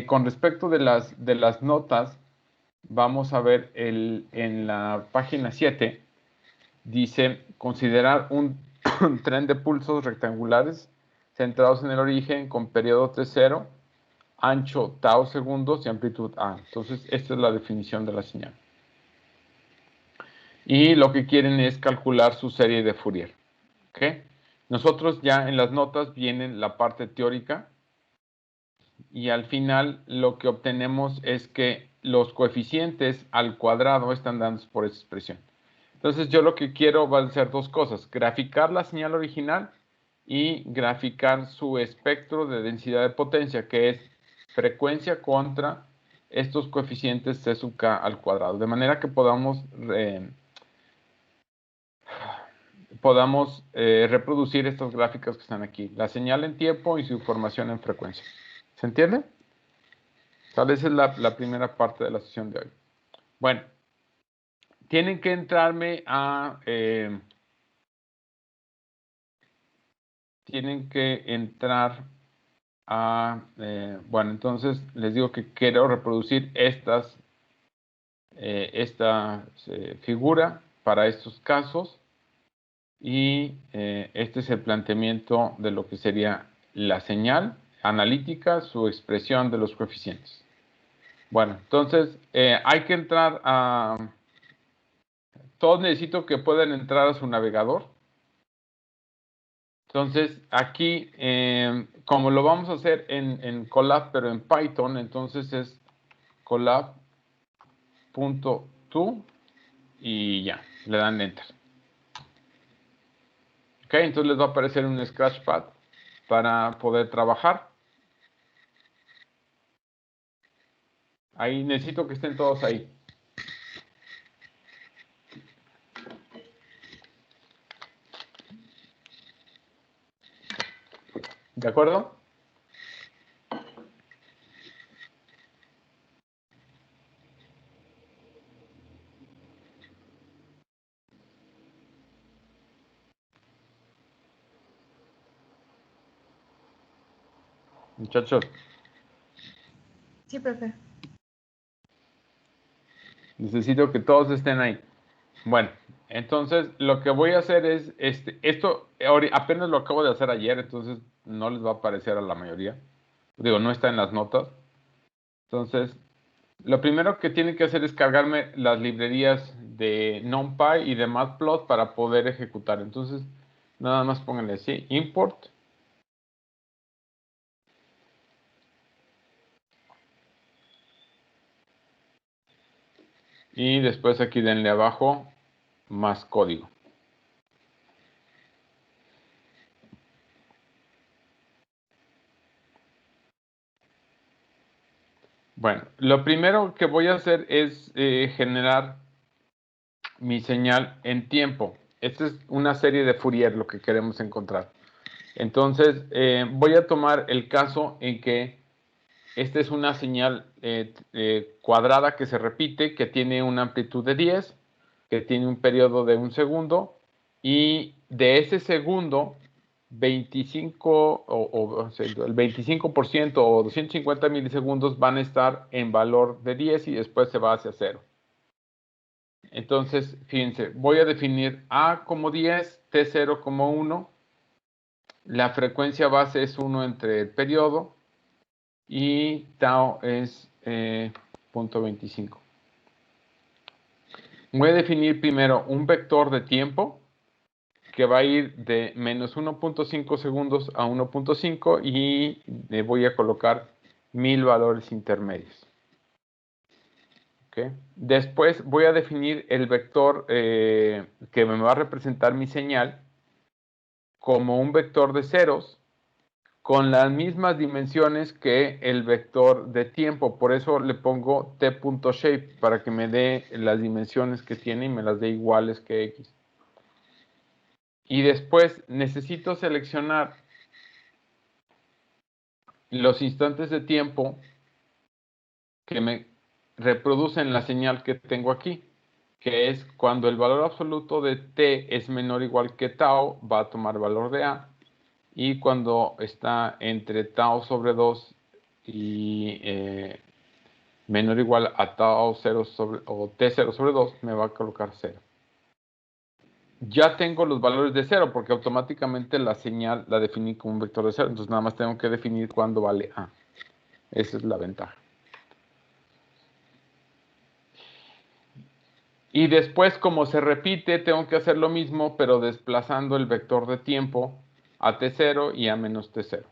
Con respecto de las notas, vamos a ver en la página 7, dice considerar un tren de pulsos rectangulares centrados en el origen con periodo T0, ancho tau segundos y amplitud A. Entonces, esta es la definición de la señal. Y lo que quieren es calcular su serie de Fourier. ¿Okay? Nosotros ya en las notas viene la parte teórica y al final lo que obtenemos es que los coeficientes al cuadrado están dados por esa expresión. Entonces yo lo que quiero va a ser dos cosas, graficar la señal original y graficar su espectro de densidad de potencia, que es frecuencia contra estos coeficientes C sub k al cuadrado, de manera que podamos reproducir estas gráficas que están aquí, la señal en tiempo y su formación en frecuencia. ¿Se entiende? Esa es la primera parte de la sesión de hoy. Bueno, tienen que entrarme a... tienen que entrar a... bueno, entonces les digo que quiero reproducir esta figura para estos casos y este es el planteamiento de lo que sería la señal analítica, su expresión de los coeficientes. Bueno, entonces hay que entrar a... Todos necesito que puedan entrar a su navegador. Entonces, aquí, como lo vamos a hacer en Colab, pero en Python, entonces es colab.to y ya, le dan Enter. Ok, entonces les va a aparecer un Scratchpad para poder trabajar. Ahí necesito que estén todos ahí. ¿De acuerdo? Muchachos. Sí, profe. Necesito que todos estén ahí. Bueno, entonces lo que voy a hacer es, esto apenas lo acabo de hacer ayer, entonces no les va a aparecer a la mayoría. Digo, no está en las notas. Entonces, lo primero que tienen que hacer es cargarme las librerías de NumPy y de Matplot para poder ejecutar. Entonces, nada más pónganle así, import. Y después aquí denle abajo más código. Bueno, lo primero que voy a hacer es generar mi señal en tiempo. Esta es una serie de Fourier lo que queremos encontrar. Entonces, voy a tomar el caso en que esta es una señal cuadrada que se repite, que tiene una amplitud de 10, que tiene un periodo de 1 segundo, y de ese segundo, 25 el 25% o 250 milisegundos van a estar en valor de 10 y después se va hacia 0. Entonces, fíjense, voy a definir A como 10, T0 como 1, la frecuencia base es 1 entre el periodo, y tau es 0.25. Voy a definir primero un vector de tiempo que va a ir de menos 1.5 segundos a 1.5 y le voy a colocar 1000 valores intermedios. ¿Okay? Después voy a definir el vector que me va a representar mi señal como un vector de ceros con las mismas dimensiones que el vector de tiempo. Por eso le pongo t.shape para que me dé las dimensiones que tiene y me las dé iguales que x. Y después necesito seleccionar los instantes de tiempo que me reproducen la señal que tengo aquí, que es cuando el valor absoluto de t es menor o igual que tau, va a tomar valor de a, y cuando está entre tau sobre 2 y menor o igual a tau 0 sobre, o t0 sobre 2, me va a colocar 0. Ya tengo los valores de 0 porque automáticamente la señal la definí como un vector de 0. Entonces nada más tengo que definir cuándo vale A. Esa es la ventaja. Y después, como se repite, tengo que hacer lo mismo, pero desplazando el vector de tiempo a t0 y a menos t0.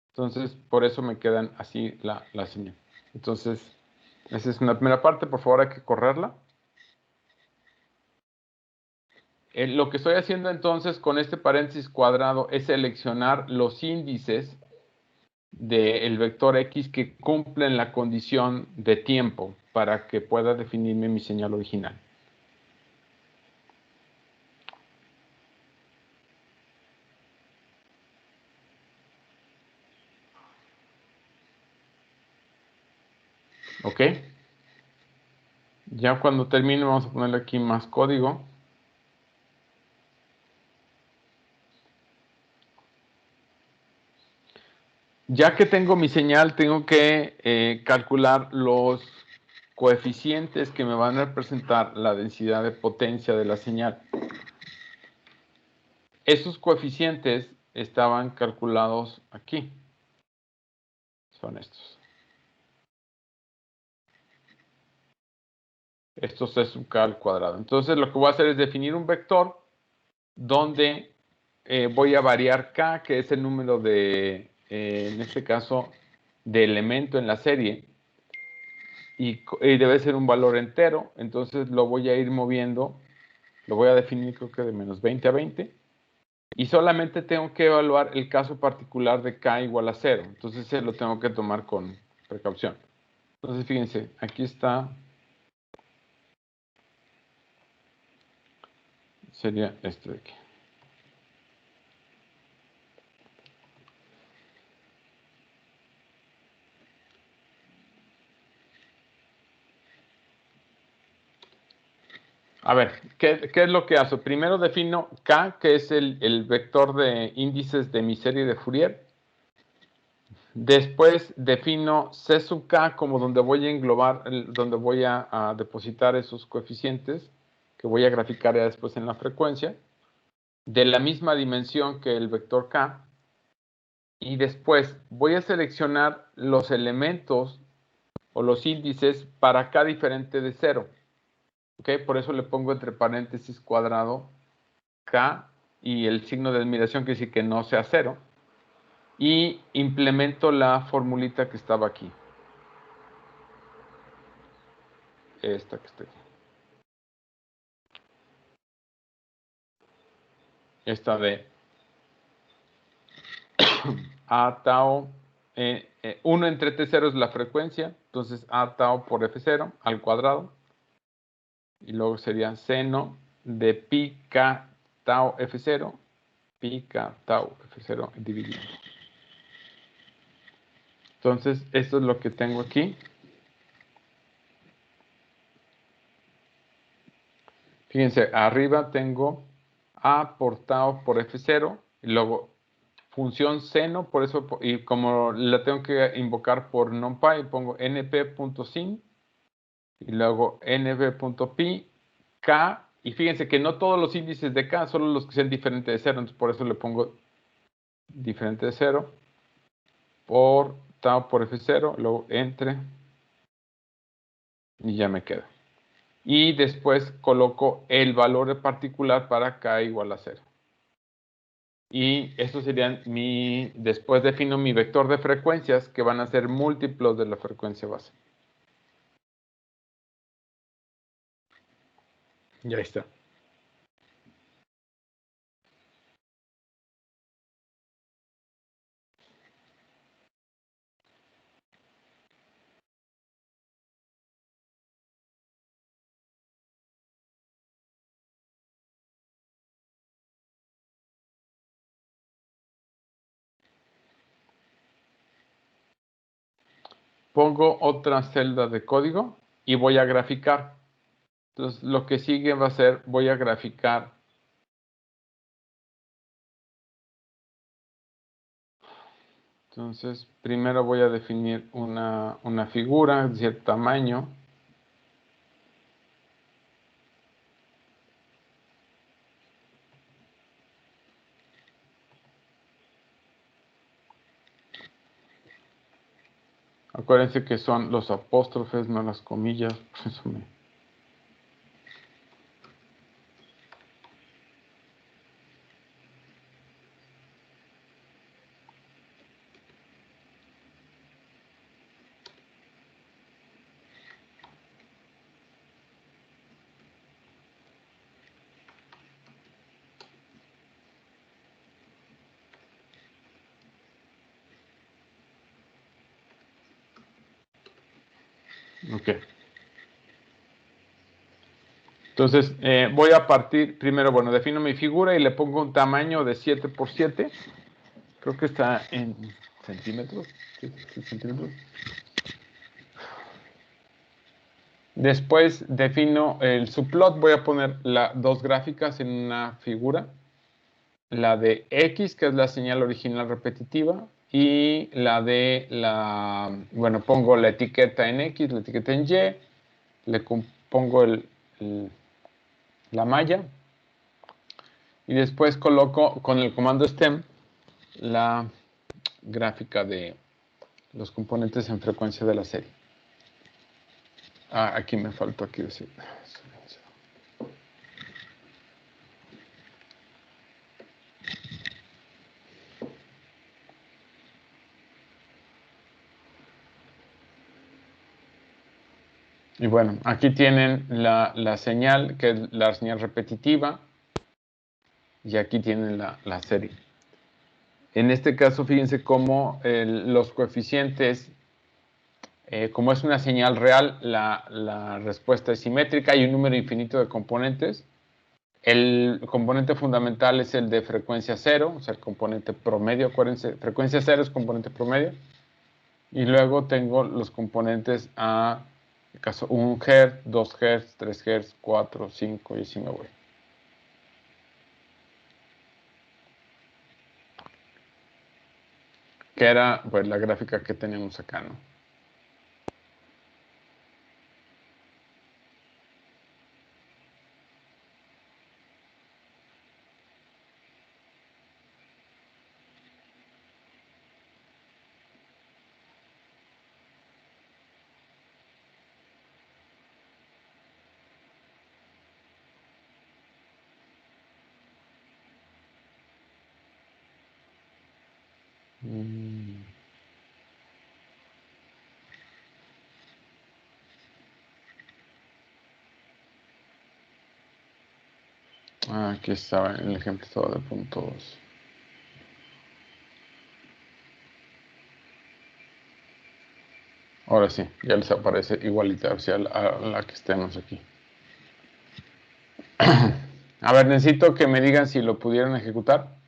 Entonces, por eso me quedan así la señal. Entonces, esa es una primera parte. Por favor, hay que correrla. Lo que estoy haciendo entonces con este paréntesis cuadrado es seleccionar los índices del vector X que cumplen la condición de tiempo para que pueda definirme mi señal original. ¿Ok? Ya cuando termine vamos a ponerle aquí más código. Ya que tengo mi señal, tengo que calcular los coeficientes que me van a representar la densidad de potencia de la señal. Esos coeficientes estaban calculados aquí. Son estos. Esto es un k al cuadrado. Entonces lo que voy a hacer es definir un vector donde voy a variar k, que es el número de, en este caso, de elemento en la serie. Y debe ser un valor entero. Entonces lo voy a ir moviendo. Lo voy a definir creo que de menos 20 a 20. Y solamente tengo que evaluar el caso particular de k igual a 0. Entonces se lo tengo que tomar con precaución. Entonces fíjense, aquí está. Sería este de aquí. A ver, ¿qué es lo que hago? Primero defino k, que es el vector de índices de mi serie de Fourier. Después defino C sub k como donde voy a englobar, donde voy a depositar esos coeficientes que voy a graficar ya después en la frecuencia, de la misma dimensión que el vector k. Y después voy a seleccionar los elementos o los índices para k diferente de 0. ¿Okay? Por eso le pongo entre paréntesis cuadrado k y el signo de admiración que dice que no sea 0. Y implemento la formulita que estaba aquí. Esta que está aquí. Esta de A tau, 1 entre T0 es la frecuencia, entonces A tau por F0 al cuadrado. Y luego sería seno de pi k tau F0, pi k tau F0 dividido. Entonces, esto es lo que tengo aquí. Fíjense, arriba tengo A por tau por F0, y luego función seno, por eso, y como la tengo que invocar por numpy, pongo np.sin, y luego np.pi, k, y fíjense que no todos los índices de k, solo los que sean diferentes de 0, entonces por eso le pongo diferente de 0, por tau por F0, luego entre, y ya me queda. Y después coloco el valor particular para k igual a 0. Y estos serían después defino mi vector de frecuencias que van a ser múltiplos de la frecuencia base. Ya está. Pongo otra celda de código y voy a graficar. Entonces, lo que sigue va a ser, voy a graficar Entonces, primero voy a definir una figura de cierto tamaño. Acuérdense que son los apóstrofes, no las comillas. Por eso me... Ok. Entonces, voy a partir, primero, bueno, defino mi figura y le pongo un tamaño de 7 por 7. Creo que está en centímetros. Sí, centímetros. Después defino el subplot. Voy a poner dos gráficas en una figura. La de X, que es la señal original repetitiva, y la de bueno, pongo la etiqueta en X, la etiqueta en Y, le pongo la malla, y después coloco con el comando stem la gráfica de los componentes en frecuencia de la serie. Aquí me faltó aquí decir. Y bueno, aquí tienen la señal, que es la señal repetitiva, y aquí tienen la serie. En este caso, fíjense cómo los coeficientes, como es una señal real, la respuesta es simétrica. Hay un número infinito de componentes. El componente fundamental es el de frecuencia cero, o sea, el componente promedio. Acuérdense, frecuencia cero es componente promedio. Y luego tengo los componentes a, en caso, 1 Hz, 2 Hz, 3 Hz, 4, 5, y así me voy. Que era pues la gráfica que tenemos acá, ¿no? Aquí estaba el ejemplo todo de puntos. Ahora sí, ya les aparece igualita, o sea, a la que estemos aquí. A ver, necesito que me digan si lo pudieron ejecutar.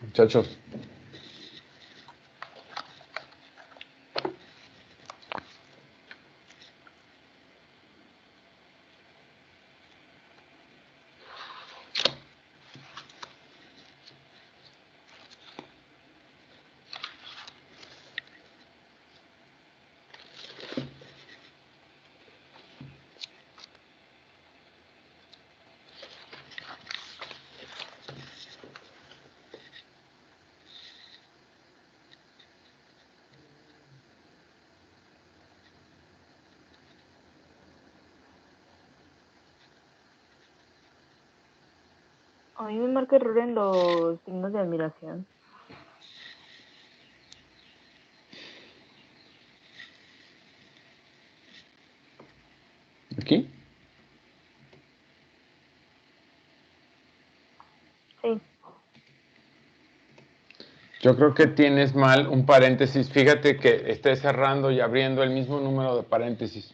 Muchachos. A mí me marca error en los signos de admiración. Yo creo que tienes mal un paréntesis. Fíjate que esté cerrando y abriendo el mismo número de paréntesis.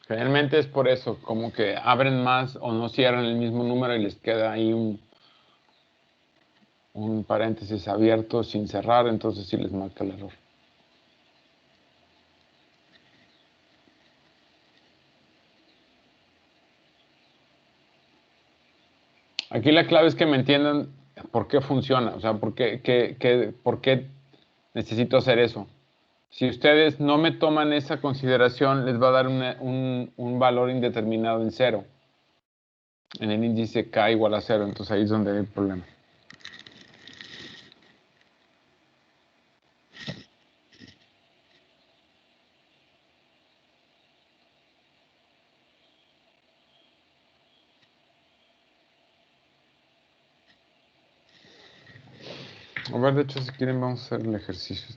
Generalmente es por eso, como que abren más o no cierran el mismo número y les queda ahí un paréntesis abierto sin cerrar, entonces sí les marca el error. Aquí la clave es que me entiendan por qué funciona, o sea, por qué necesito hacer eso. Si ustedes no me toman esa consideración, les va a dar un valor indeterminado en cero. En el índice K igual a 0, entonces ahí es donde hay el problema. A ver, de hecho, si quieren vamos a hacer el ejercicio.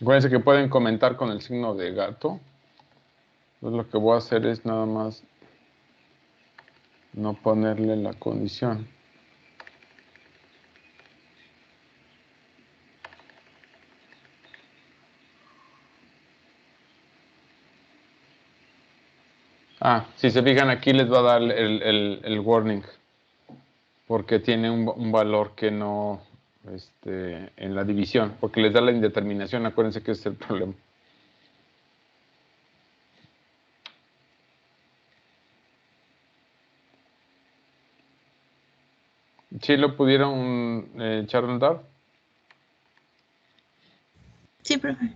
Acuérdense que pueden comentar con el signo de gato. Entonces lo que voy a hacer es nada más no ponerle la condición. Ah, si se fijan aquí les va a dar el warning. Porque tiene un valor que no en la división. Porque les da la indeterminación. Acuérdense que ese es el problema. ¿Sí lo pudieron echar a andar? Sí, profe.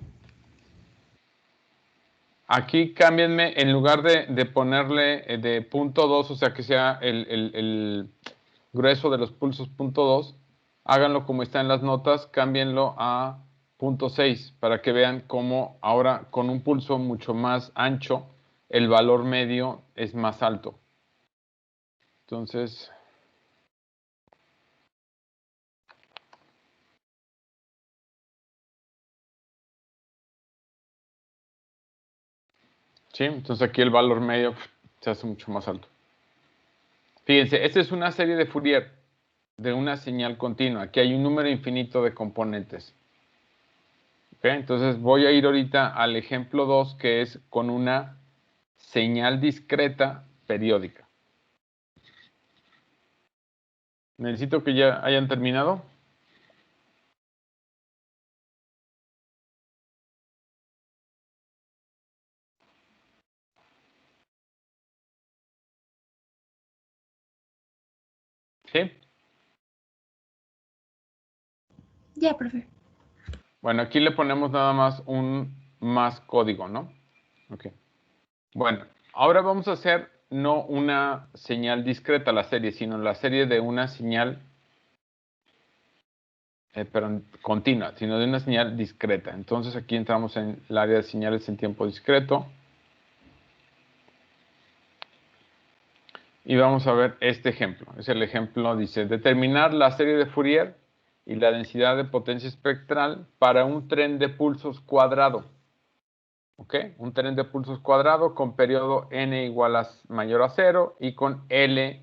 Aquí cámbienme, en lugar de ponerle de punto 2, o sea que sea el grueso de los pulsos punto 2, háganlo como está en las notas, cámbienlo a punto 6 para que vean cómo ahora con un pulso mucho más ancho, el valor medio es más alto. Entonces, ¿sí? Entonces aquí el valor medio se hace mucho más alto. Fíjense, esta es una serie de Fourier de una señal continua. Aquí hay un número infinito de componentes. ¿Okay? Entonces voy a ir ahorita al ejemplo 2, que es con una señal discreta periódica. Necesito que ya hayan terminado. ¿Sí? Ya, profe. Bueno, aquí le ponemos nada más un más código, ¿no? Ok. Bueno, ahora vamos a hacer no una señal discreta la serie, sino la serie de una señal, perdón, continua, sino de una señal discreta. Entonces aquí entramos en el área de señales en tiempo discreto. Y vamos a ver este ejemplo. Es el ejemplo, dice, determinar la serie de Fourier y la densidad de potencia espectral para un tren de pulsos cuadrado. ¿Ok? Un tren de pulsos cuadrado con periodo n igual a mayor a 0 y con L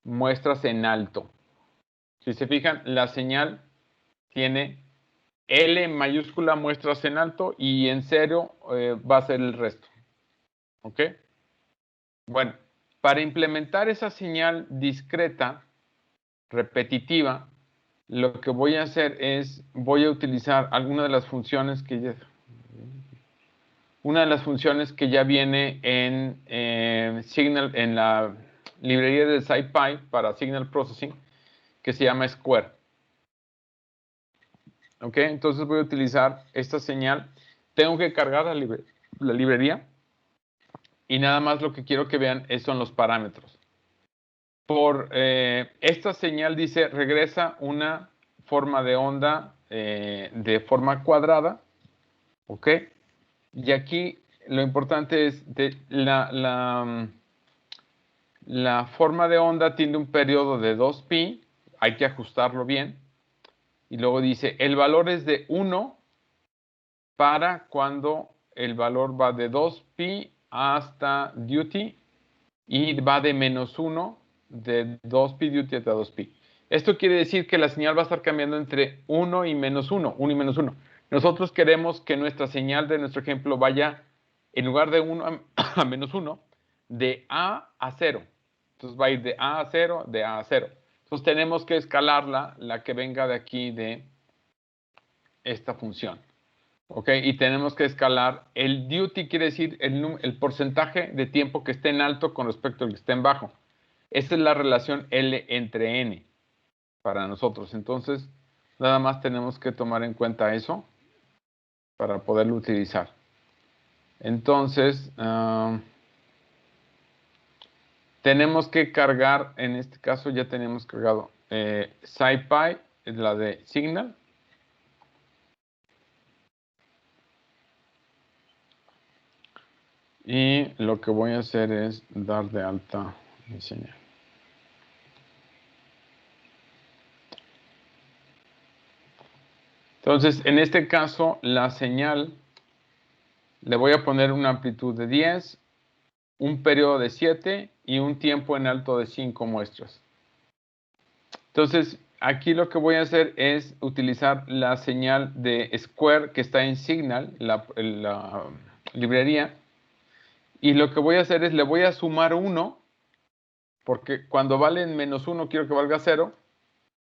muestras en alto. Si se fijan, la señal tiene L mayúscula muestras en alto y en 0 va a ser el resto. ¿Ok? Bueno, para implementar esa señal discreta, repetitiva, lo que voy a hacer es, voy a utilizar alguna de las funciones que ya, una de las funciones que ya viene en Signal, en la librería de SciPy para Signal Processing, que se llama Square. ¿Ok? Entonces voy a utilizar esta señal. Tengo que cargar la librería. y nada más lo que quiero que vean son los parámetros. Por esta señal dice regresa una forma de onda de forma cuadrada, ¿ok? Y aquí lo importante es la forma de onda tiene un periodo de 2pi, hay que ajustarlo bien. Y luego dice, el valor es de 1 para cuando el valor va de 2pi hasta duty y va de -1 de 2pi duty hasta 2pi. Esto quiere decir que la señal va a estar cambiando entre 1 y -1, 1 y -1. Nosotros queremos que nuestra señal de nuestro ejemplo vaya, en lugar de 1 a -1, de A a 0. Entonces va a ir de A a 0, de A a 0. Entonces tenemos que escalarla, la que venga de aquí de esta función. ¿Ok? Y tenemos que escalar. El duty quiere decir el porcentaje de tiempo que esté en alto con respecto al que esté en bajo. Esa es la relación L entre N para nosotros. Entonces, nada más tenemos que tomar en cuenta eso para poderlo utilizar. Entonces, tenemos que cargar, en este caso ya tenemos cargado SciPy, es la de Signal. Y lo que voy a hacer es dar de alta mi señal. Entonces, en este caso, la señal le voy a poner una amplitud de 10, un periodo de 7 y un tiempo en alto de 5 muestras. Entonces, aquí lo que voy a hacer es utilizar la señal de Square que está en Signal, la librería. Y lo que voy a hacer es, le voy a sumar 1, porque cuando vale en -1 quiero que valga 0.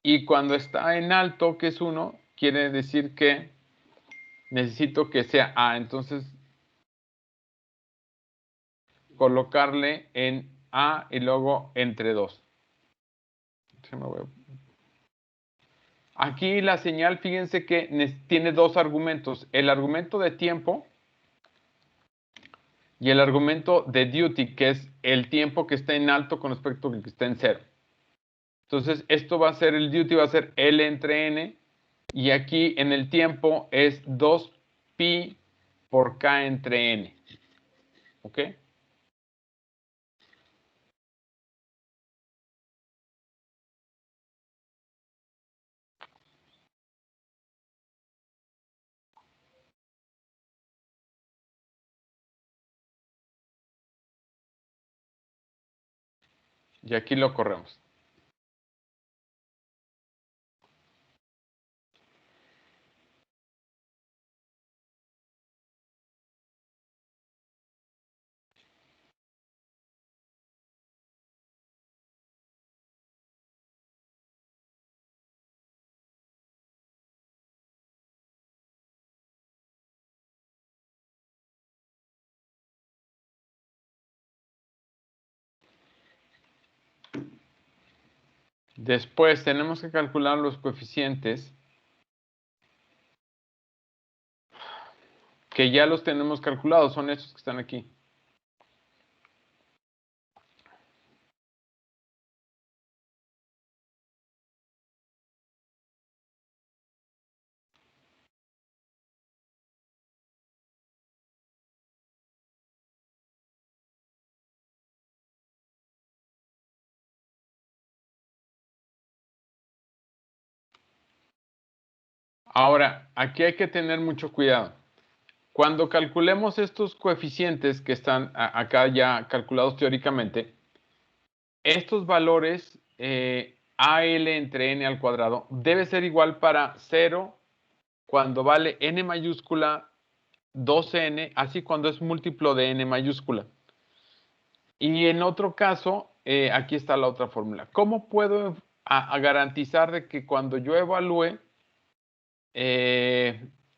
Y cuando está en alto, que es 1, quiere decir que necesito que sea A. Entonces, colocarle en A y luego entre 2. Aquí la señal, fíjense que tiene dos argumentos. El argumento de tiempo y el argumento de duty, que es el tiempo que está en alto con respecto al que está en 0. Entonces, esto va a ser, el duty va a ser L entre N. Y aquí en el tiempo es 2pi por K entre N. ¿Ok? Y aquí lo corremos. Después tenemos que calcular los coeficientes, que ya los tenemos calculados, son estos que están aquí. Ahora, aquí hay que tener mucho cuidado. Cuando calculemos estos coeficientes que están acá ya calculados teóricamente, estos valores AL entre N al cuadrado debe ser igual para 0 cuando vale N mayúscula 2N, así cuando es múltiplo de N mayúscula. Y en otro caso, aquí está la otra fórmula. ¿Cómo puedo garantizar de que cuando yo evalúe,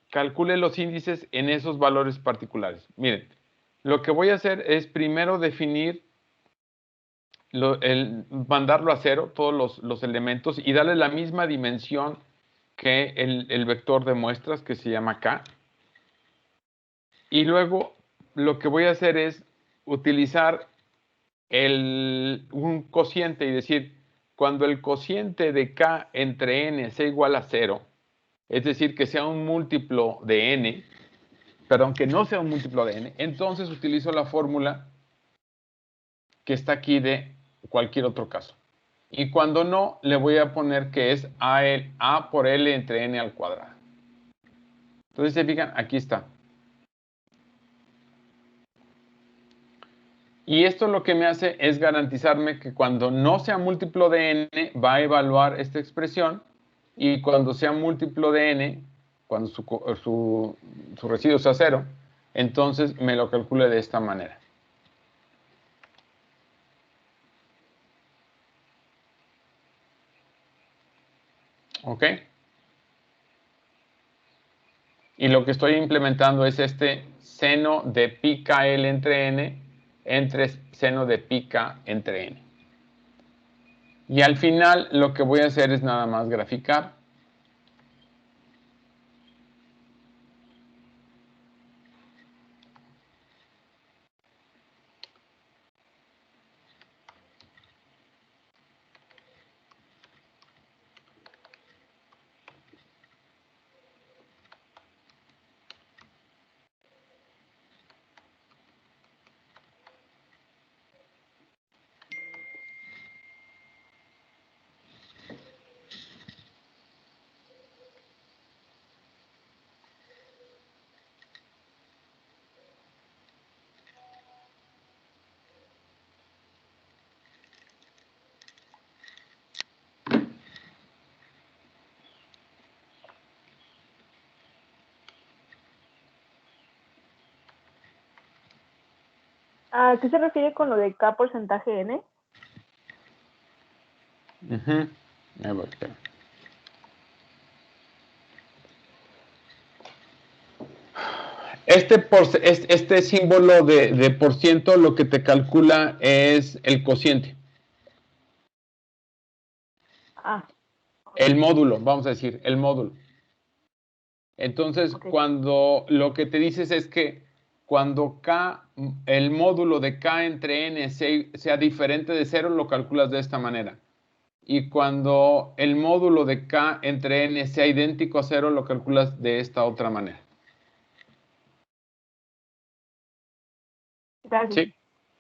calcule los índices en esos valores particulares? Miren, lo que voy a hacer es primero definir, mandarlo a 0, todos los elementos, y darle la misma dimensión que el vector de muestras, que se llama K. Y luego lo que voy a hacer es utilizar un cociente y decir, cuando el cociente de K entre N sea igual a 0, es decir, que sea un múltiplo de N, perdón, que no sea un múltiplo de N, entonces utilizo la fórmula que está aquí de cualquier otro caso. Y cuando no, le voy a poner que es A por L entre N al cuadrado. Entonces, se fijan, aquí está. Y esto lo que me hace es garantizarme que cuando no sea múltiplo de N, va a evaluar esta expresión. Y cuando sea múltiplo de N, cuando su residuo sea 0, entonces me lo calcule de esta manera. ¿Ok? Y lo que estoy implementando es este seno de pi KL entre N entre seno de pi K entre N. Y al final lo que voy a hacer es nada más graficar. ¿A qué se refiere con lo de K porcentaje N? Este símbolo de por ciento lo que te calcula es el cociente. El módulo, vamos a decir, el módulo. Entonces, cuando lo que te dices es que cuando K, el módulo de K entre N sea diferente de 0, lo calculas de esta manera. Y cuando el módulo de K entre N sea idéntico a 0, lo calculas de esta otra manera. Gracias. Sí,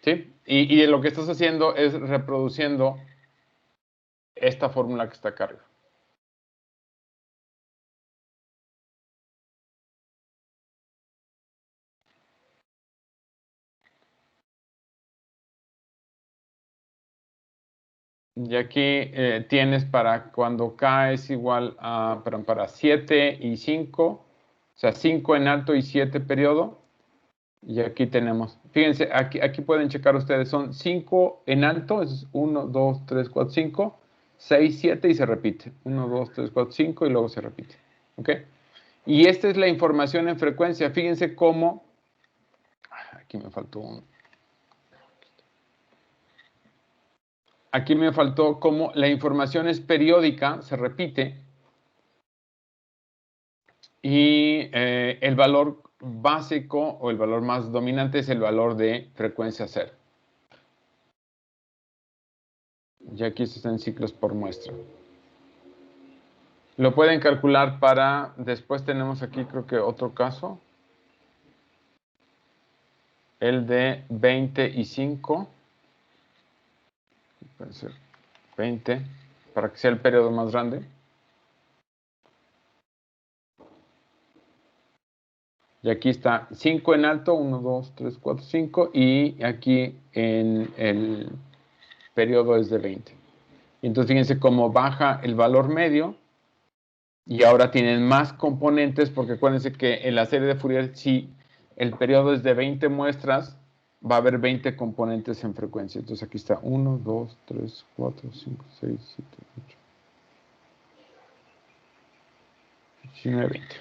sí. Y lo que estás haciendo es reproduciendo esta fórmula que está acá arriba. Y aquí tienes para cuando K es igual a, para 7 y 5, o sea, 5 en alto y 7 periodo. Y aquí tenemos, fíjense, aquí pueden checar ustedes, son 5 en alto, es 1, 2, 3, 4, 5, 6, 7 y se repite. 1, 2, 3, 4, 5 y luego se repite. ¿Ok? Y esta es la información en frecuencia. Fíjense cómo, aquí me faltó un... Aquí me faltó cómo la información es periódica, se repite, y el valor básico o el valor más dominante es el valor de frecuencia cero. Y aquí se están ciclos por muestra. Lo pueden calcular para, después tenemos aquí creo que otro caso, el de 25, puede ser 20, para que sea el periodo más grande. Y aquí está 5 en alto, 1, 2, 3, 4, 5, y aquí en el periodo es de 20. Y entonces fíjense cómo baja el valor medio, y ahora tienen más componentes, porque acuérdense que en la serie de Fourier, si el periodo es de 20 muestras, va a haber 20 componentes en frecuencia. Entonces aquí está 1, 2, 3, 4, 5, 6, 7, 8, 19, 20.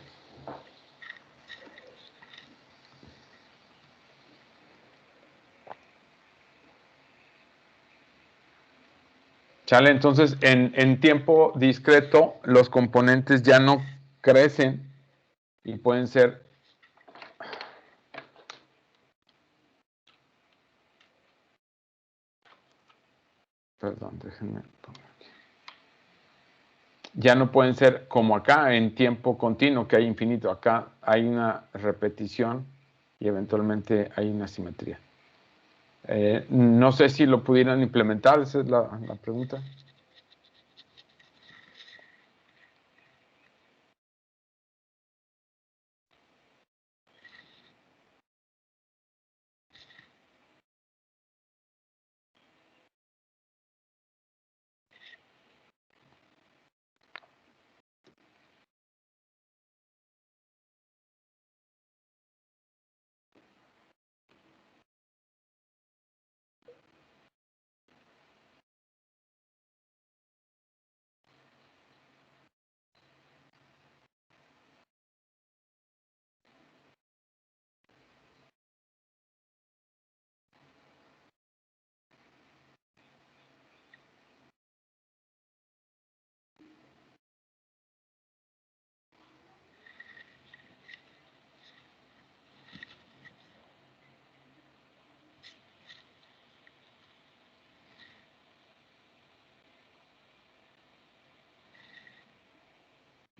¿Sale? Entonces, en tiempo discreto, los componentes ya no crecen y pueden ser Perdón, déjenme poner aquí. Ya no pueden ser como acá en tiempo continuo, que hay infinito. Acá hay una repetición y eventualmente hay una simetría. No sé si lo pudieran implementar, esa es la pregunta.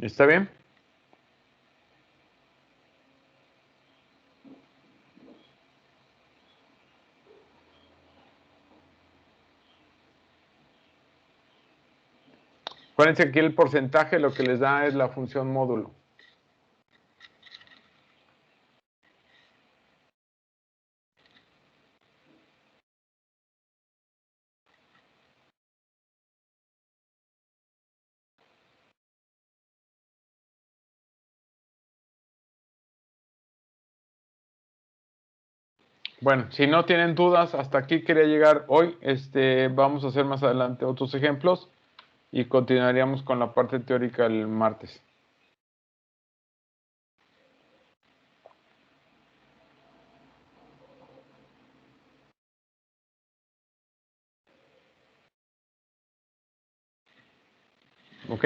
¿Está bien? Acuérdense que aquí el porcentaje lo que les da es la función módulo. Bueno, si no tienen dudas, hasta aquí quería llegar hoy. Vamos a hacer más adelante otros ejemplos y continuaríamos con la parte teórica el martes. ¿Ok?